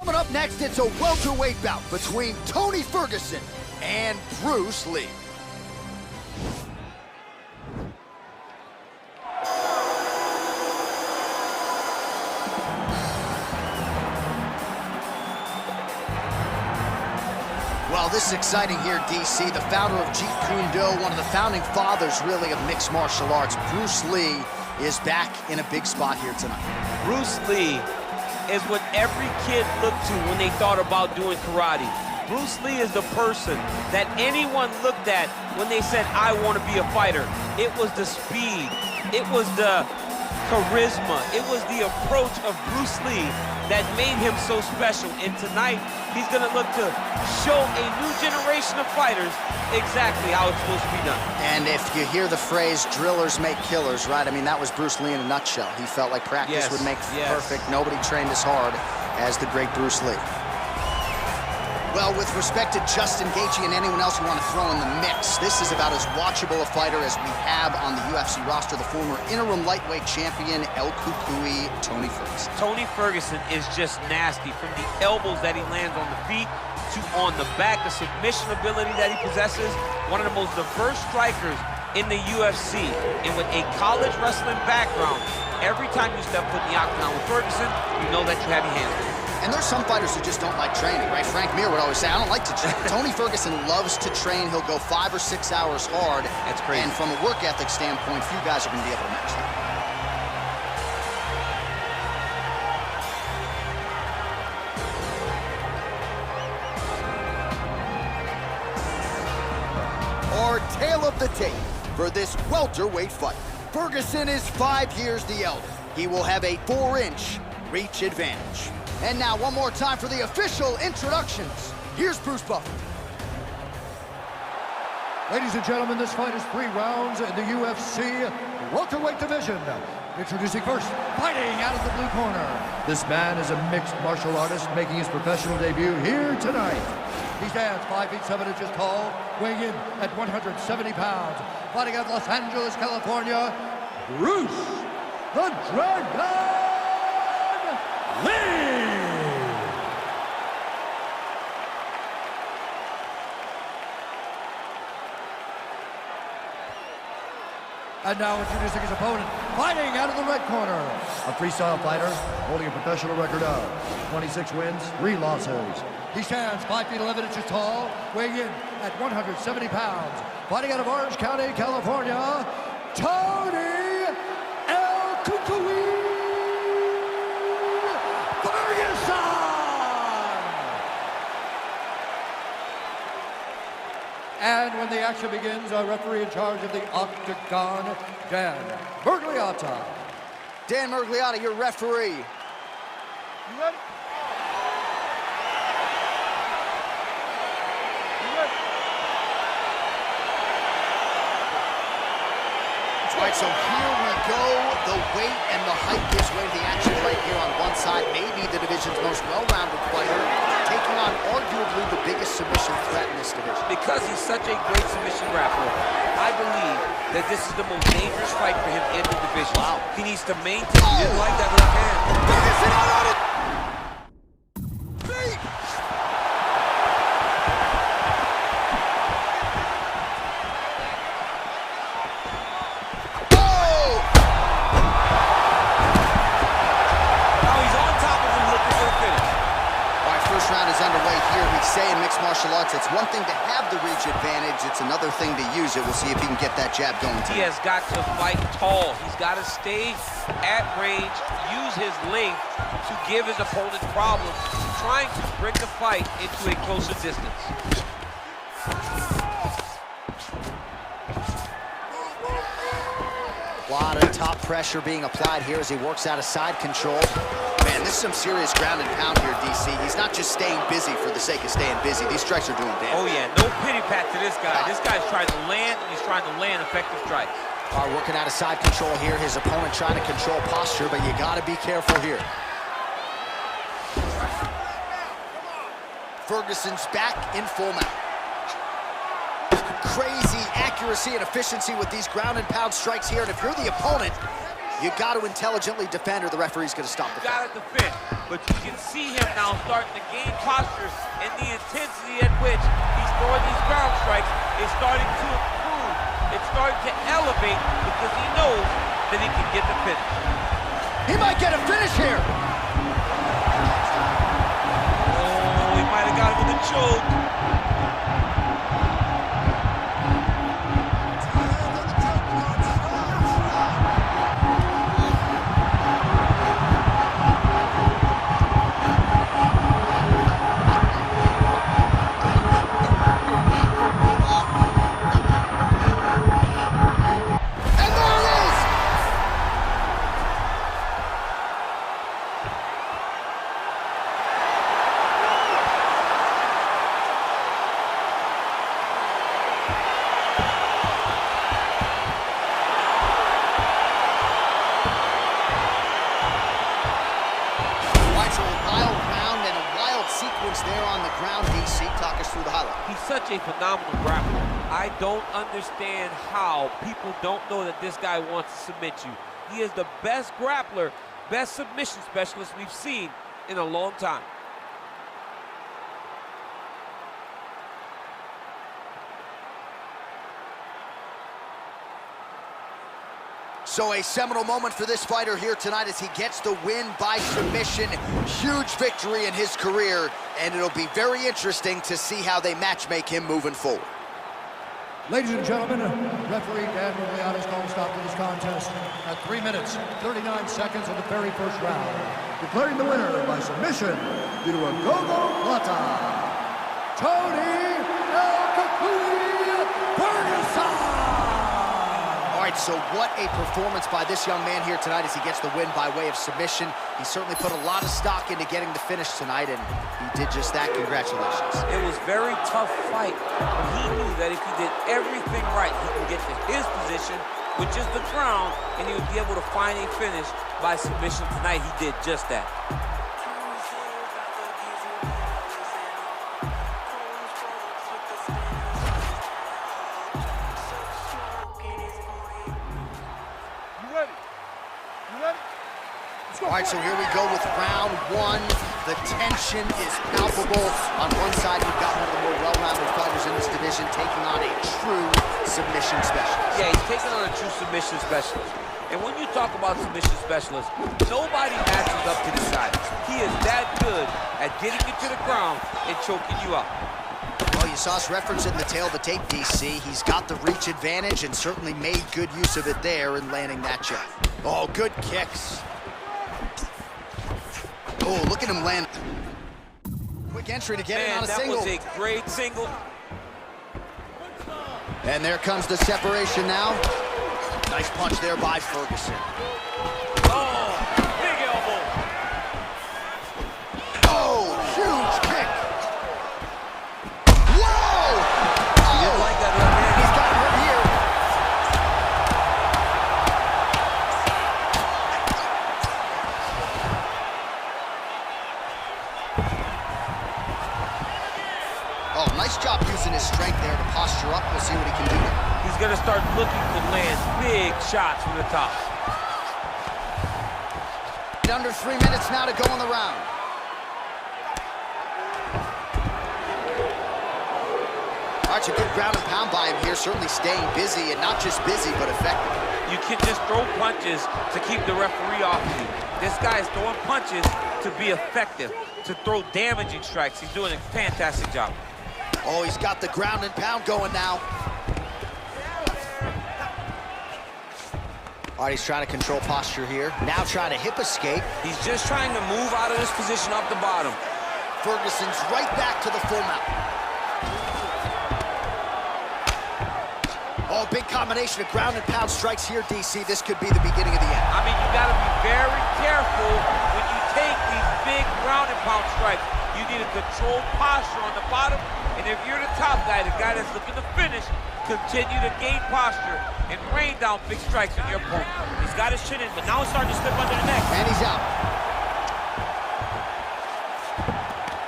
Coming up next, it's a welterweight bout between Tony Ferguson and Bruce Lee. Well, this is exciting here, DC. The founder of Jeet Kune Do, one of the founding fathers, really, of mixed martial arts, Bruce Lee, is back in a big spot here tonight. Bruce Lee is what every kid looked to when they thought about doing karate. Bruce Lee is the person that anyone looked at when they said, I want to be a fighter. It was the speed, it was the charisma, it was the approach of Bruce Lee that made him so special. And tonight, he's gonna look to show a new generation of fighters exactly how it's supposed to be done. And if you hear the phrase, drillers make killers, right? I mean, that was Bruce Lee in a nutshell. He felt like practice would make perfect. Nobody trained as hard as the great Bruce Lee. Well, with respect to Justin Gaethje and anyone else you want to throw in the mix, this is about as watchable a fighter as we have on the UFC roster, the former interim lightweight champion, El Cucuy, Tony Ferguson. Tony Ferguson is just nasty. From the elbows that he lands on the feet to on the back, the submission ability that he possesses, one of the most diverse strikers in the UFC. And with a college wrestling background, every time you step foot in the octagon with Ferguson, you know that you have your hands on him. And there's some fighters who just don't like training, right? Frank Mir would always say, I don't like to train. Tony Ferguson loves to train. He'll go 5 or 6 hours hard. That's crazy. And from a work ethic standpoint, few guys are going to be able to match that. Our tale of the tape for this welterweight fight. Ferguson is 5 years the elder. He will have a 4-inch reach advantage. And now, one more time for the official introductions. Here's Bruce Buffer. Ladies and gentlemen, this fight is 3 rounds in the UFC welterweight division. Introducing first, fighting out of the blue corner. This man is a mixed martial artist making his professional debut here tonight. He stands 5 feet 7 inches tall, weighing in at 170 pounds. Fighting out of Los Angeles, California, Bruce the Dragon Lee! And now introducing his opponent, fighting out of the red corner. A freestyle fighter holding a professional record of 26 wins, 3 losses. He stands 5 feet 11 inches tall, weighing in at 170 pounds. Fighting out of Orange County, California, Tony El Cucuy Ferguson! And when the action begins, our referee in charge of the octagon, Dan Mergliotta. Dan Mergliotta, your referee. You ready? All right, so here we go. The weight and the height gives way to the action right here on one side. Maybe the division's most well-rounded fighter, taking on arguably the biggest submission threat in this division. Because he's such a great submission grappler, I believe that this is the most dangerous fight for him in the division. Wow. He needs to maintain. He didn't like that left hand. Ferguson out on it! Feet! Underway here. We say in mixed martial arts, it's one thing to have the reach advantage, it's another thing to use it. We'll see if he can get that jab going tonight. He has got to fight tall. He's got to stay at range, use his length to give his opponent problems, trying to bring the fight into a closer distance. A lot of top pressure being applied here as he works out of side control. Man, this is some serious ground and pound here, DC. He's not just staying busy for the sake of staying busy. These strikes are doing damage. Oh, yeah. No pity pat to this guy. This guy's trying to land, and he's trying to land effective strikes. Working out of side control here. His opponent trying to control posture, but you got to be careful here. Ferguson's back in full mount. Crazy accuracy and efficiency with these ground and pound strikes here. And if you're the opponent, You got to intelligently defend or the referee's going to stop the fight. You got to defend, but you can see him now starting to gain posture, and the intensity at which he's throwing these ground strikes is starting to improve. It's starting to elevate because he knows that he can get the finish. He might get a finish here. Oh, he might have got him with a choke. There on the ground, DC. Talk us through the highlight. He's such a phenomenal grappler. I don't understand how people don't know that this guy wants to submit you. He is the best grappler, best submission specialist we've seen in a long time. So a seminal moment for this fighter here tonight as he gets the win by submission. Huge victory in his career, and it'll be very interesting to see how they matchmake him moving forward. Ladies and gentlemen, referee Dan Rugliano's called a stop to this contest at 3 minutes, 39 seconds of the very first round, declaring the winner by submission due to a go-go plata, Tony Ferguson! All right, so what a performance by this young man here tonight as he gets the win by way of submission. He certainly put a lot of stock into getting the finish tonight, and he did just that. Congratulations. It was a very tough fight, but he knew that if he did everything right, he can get to his position, which is the ground, and he would be able to find a finish by submission tonight. He did just that. All right, so here we go with round one. The tension is palpable. On one side, we've got one of the more well-rounded fighters in this division taking on a true submission specialist. Yeah, he's taking on a true submission specialist. And when you talk about submission specialists, nobody matches up to this guy. He is that good at getting you to the ground and choking you out. Well, you saw us referencing the tail of the tape, DC. He's got the reach advantage and certainly made good use of it there in landing that jab. Oh, good kicks. Oh, look at him land. Quick entry to get it on a single. That was a great single. And there comes the separation now. Nice punch there by Ferguson. Oh, big elbow. Oh, huge kick. Whoa! He didn't like that left hand. He's got hurt here. Oh, nice job using his strength there to posture up. We'll see what he can do. He's going to start looking to land big shots from the top. Under 3 minutes now to go in the round. All right, a good ground and pound by him here, certainly staying busy, and not just busy, but effective. You can just throw punches to keep the referee off of you. This guy is throwing punches to be effective, to throw damaging strikes. He's doing a fantastic job. Oh, he's got the ground and pound going now. All right, he's trying to control posture here. Now trying to hip escape. He's just trying to move out of this position off the bottom. Ferguson's right back to the full mount. Oh, big combination of ground and pound strikes here, DC. This could be the beginning of the end. I mean, you got to be very careful when you take these big ground and pound strikes. You need a controlled posture on the bottom, and if you're the top guy, the guy that's looking to finish, continue to gain posture and rain down big strikes on your opponent. He's got his chin in, but now it's starting to slip under the neck. And he's out.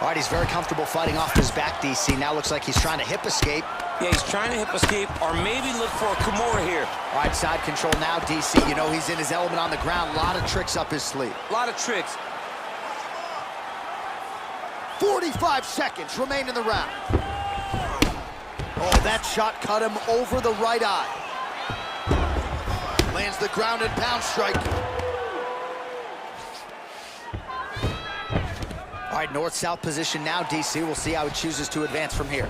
All right, he's very comfortable fighting off his back, DC. Now looks like he's trying to hip escape. Yeah, he's trying to hip escape or maybe look for a Kimura here. All right, side control now, DC. You know he's in his element on the ground. A lot of tricks up his sleeve. A lot of tricks. 45 seconds remain in the round. Oh, that shot cut him over the right eye. Lands the ground and pound strike. All right, north-south position now, DC. We'll see how he chooses to advance from here.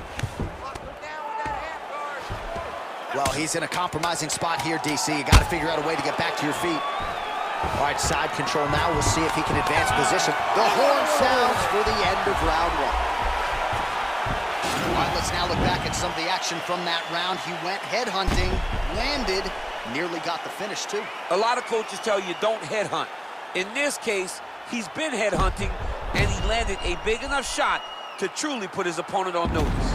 Well, he's in a compromising spot here, DC. You got to figure out a way to get back to your feet. All right, side control now. We'll see if he can advance position. The horn sounds for the end of round one. All right, let's now look back at some of the action from that round. He went headhunting, landed, nearly got the finish, too. A lot of coaches tell you don't headhunt. In this case, he's been headhunting, and he landed a big enough shot to truly put his opponent on notice.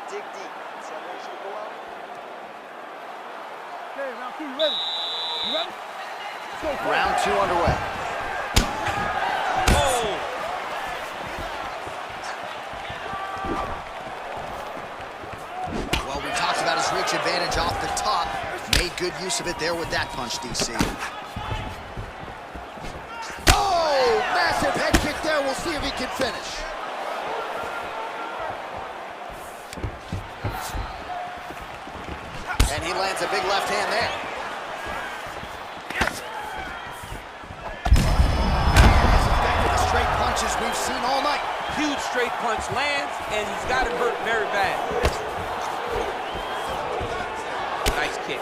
Dig deep. So I want you to go out. Okay, round two, you ready? You ready? Let's go. Round two underway. Oh! Well, we talked about his reach advantage off the top. Made good use of it there with that punch, DC. Oh! Massive head kick there. We'll see if he can finish. And he lands a big left hand there. As effective as straight punches we've seen all night. Huge straight punch lands, and he's got him hurt very bad. Nice kick.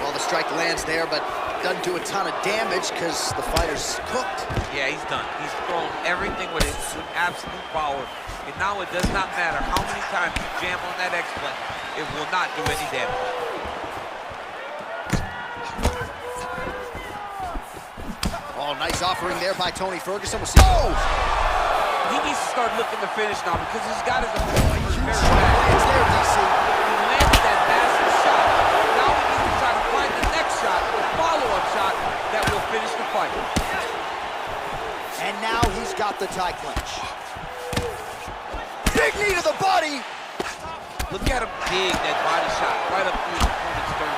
Well, the strike lands there, but doesn't do a ton of damage because the fighter's cooked. Yeah, he's done. He's thrown everything with absolute power. And now it does not matter how many times you jam on that exploit. It will not do any damage. Oh, nice offering there by Tony Ferguson. We'll see. Oh! He needs to start looking to finish now because he's got his opponent very bad. It's there, DC. He landed that massive shot. Now he needs to try to find the next shot, the follow-up shot that will finish the fight. And now he's got the tie clinch. Big knee to the body. Look at him dig that body shot right up through his opponent's sternum.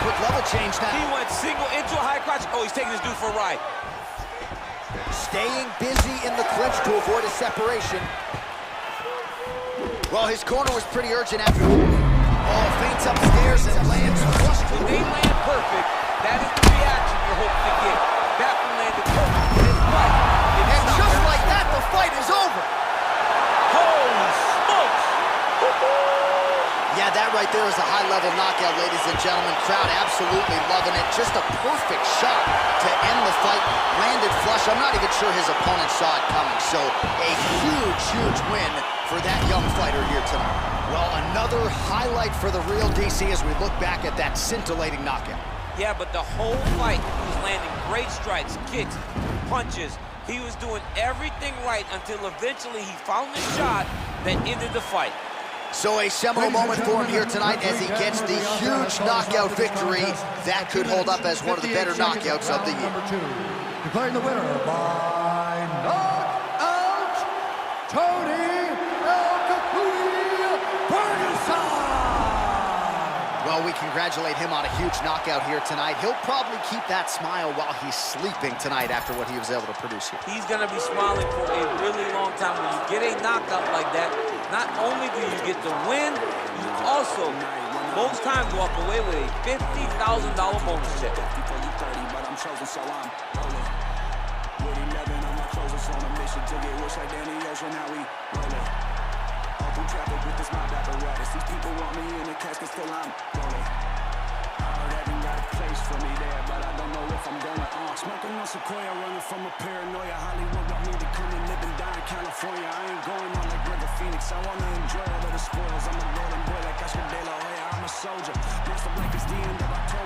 Quick level change now. He went single into a high crotch. Oh, he's taking this dude for a ride. Staying busy in the clinch to avoid a separation. Well, his corner was pretty urgent after. Oh, feints upstairs and lands flush. When they land perfect, that is the reaction you're hoping to get. That one landed perfect in his fight. And just like that, the fight is over. Holy smokes! Yeah, that right there is a high-level knockout, ladies and gentlemen. Crowd absolutely loving it. Just a perfect shot to end the fight. Landed flush. I'm not even sure his opponent saw it coming. So a huge, huge win for that young fighter here tonight. Well, another highlight for the real DC as we look back at that scintillating knockout. Yeah, but the whole fight, he was landing great strikes, kicks, punches. He was doing everything right until eventually he found the shot that ended the fight. So a seminal moment for him here tonight as he gets the huge knockout victory. That could hold up as one of the better knockouts of the year. Declaring the winner by knockout, Tony Ferguson. Well, we congratulate him on a huge knockout here tonight. He'll probably keep that smile while he's sleeping tonight after what he was able to produce here. He's going to be smiling for a really long time. When you get a knockout like that, not only do you get the win, you also, most times, walk away with a $50,000 bonus check. These people want me in the casket, still I'm rolling. Heaven got a place for me there, but I don't know if I'm going on. Smoking on Sequoia, running from a paranoia. Hollywood want me to come and live and die in California. I ain't going on like River Phoenix. I wanna enjoy all of the spoils. I'm a rolling boy like Oscar De La Hoya. I'm a soldier. Most of like it's the end of October.